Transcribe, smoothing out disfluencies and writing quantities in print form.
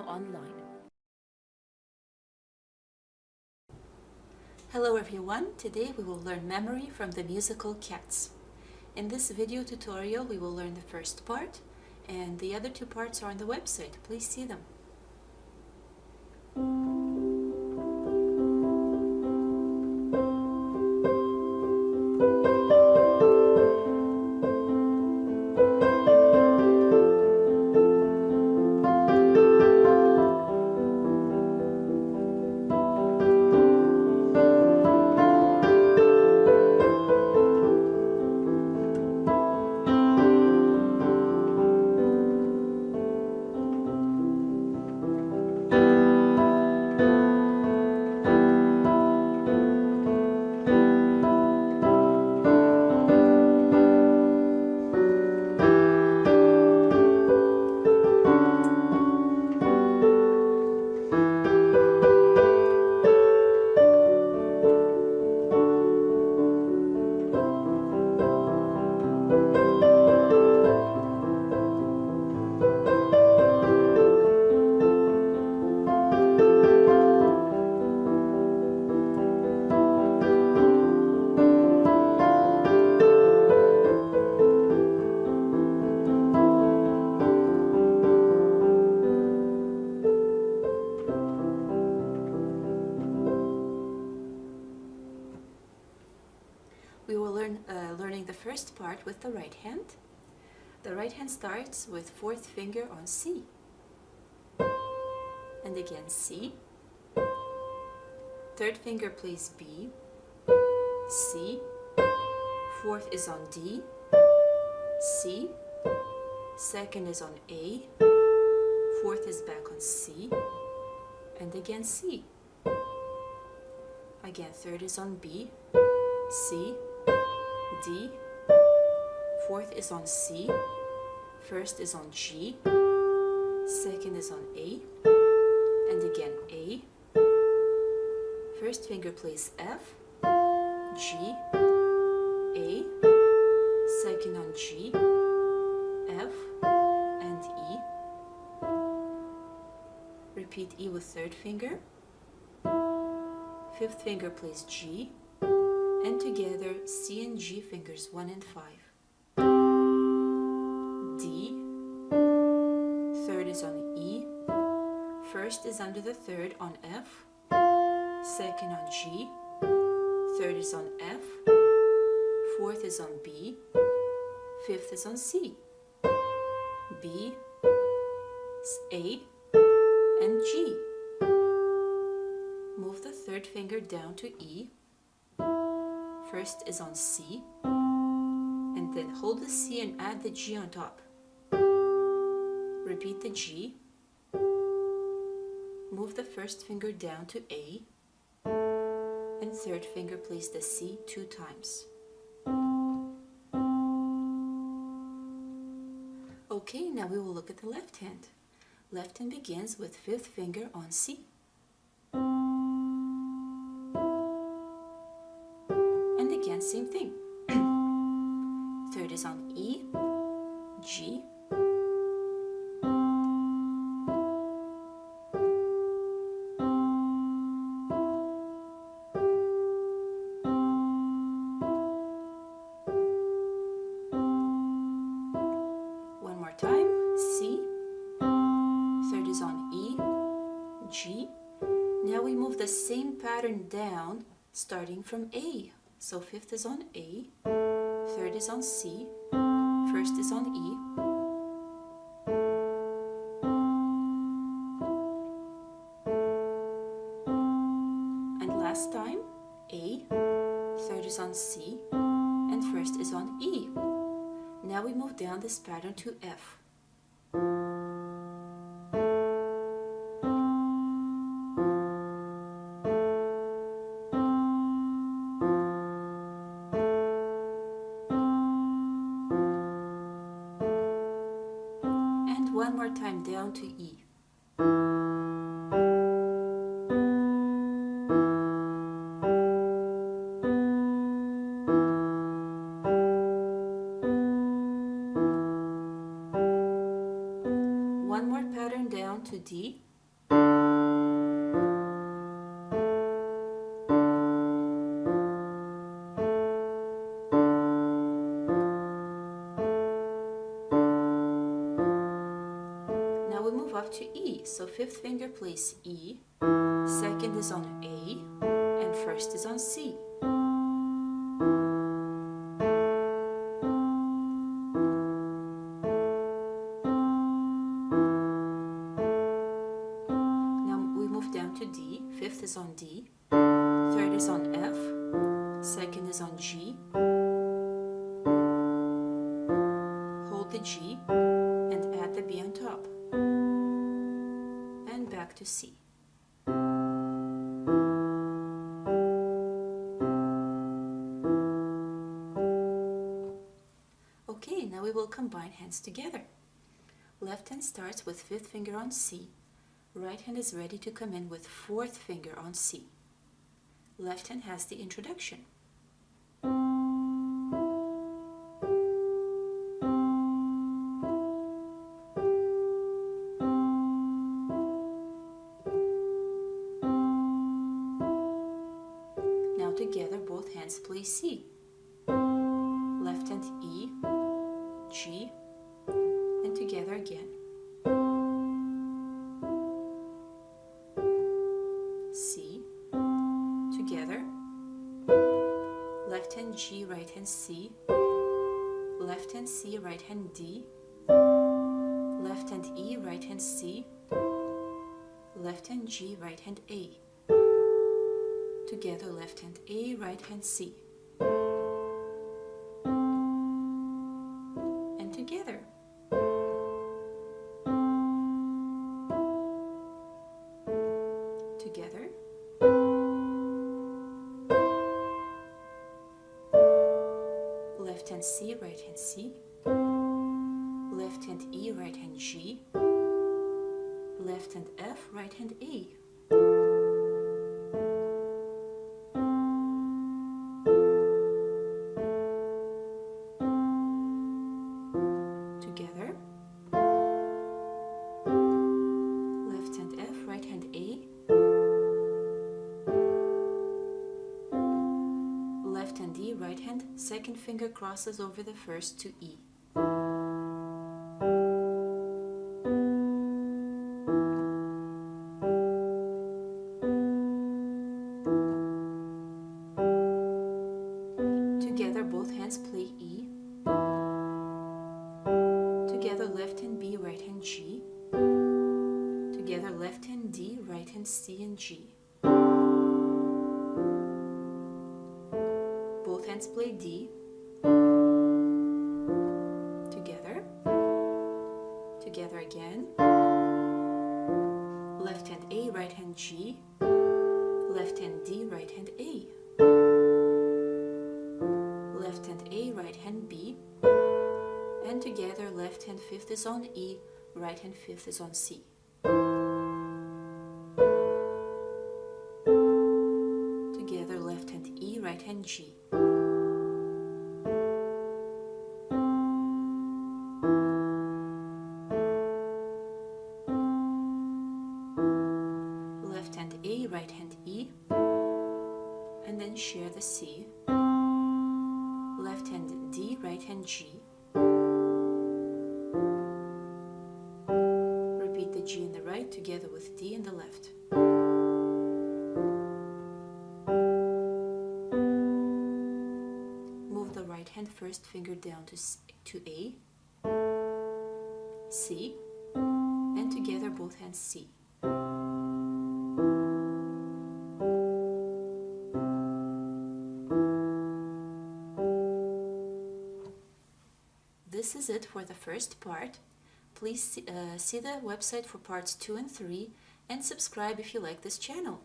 EasyPianoOnline. Hello everyone, today we will learn memory from the musical Cats. In this video tutorial we will learn the first part, and the other two parts are on the website. Please see them. We will learning the first part with the right hand. The right hand starts with fourth finger on C. And again C. Third finger plays B. C. Fourth is on D. C. Second is on A. Fourth is back on C. And again C. Again, third is on B. C. D. Fourth is on C. First is on G. Second is on A. And again A. First finger plays F. G. A. Second on G. F. And E. Repeat E with third finger. Fifth finger plays G. And together C and G fingers 1 and 5. D. Third is on E. First is under the third on F. Second on G. Third is on F. Fourth is on B. Fifth is on C. B, A, and G. Move the third finger down to E. First is on C, and then hold the C and add the G on top. Repeat the G. Move the first finger down to A, and third finger plays the C 2 times. Okay, now we will look at the left hand. Left hand begins with fifth finger on C. Again, same thing. Third is on E, G, one more time, C, third is on E, G. Now we move the same pattern down, starting from A. So fifth is on A, third is on C, first is on E, and last time A, third is on C, and first is on E. Now we move down this pattern to F. One more time down to E. One more pattern down to D. back to E. So fifth finger plays E, second is on A, and first is on C. Now we move down to D. Fifth is on D, third is on F, second is on G. Hold the G and add the B on top. And back to C. Okay, now we will combine hands together. Left hand starts with fifth finger on C. Right hand is ready to come in with fourth finger on C. Left hand has the introduction. Now together both hands play C. Left hand E, G, and together again. C, together. Left hand G, right hand C. Left hand C, right hand D. Left hand E, right hand C. Left hand G, right hand A. Together left hand A, right hand C. And together. Together. Left hand C, right hand C. Left hand E, right hand G. Left hand F, right hand A. Together. Left hand F, right hand A. Left hand D, right hand, second finger crosses over the first to E. Together both hands play E. Together left hand B, right hand G. Together left hand D, right hand C and G. Both hands play D. Together. Together again. Left hand A, right hand G. Left hand D, right hand A. Left hand A, right hand B. And together left hand fifth is on E, right hand fifth is on C. Together left hand E, right hand G. Left hand A, right hand E, and then share the C. Left hand D, right hand G. Repeat the G in the right together with D in the left. Move the right hand first finger down to A, C, and together both hands C. This is it for the first part. Please see the website for parts 2 and 3 and subscribe if you like this channel.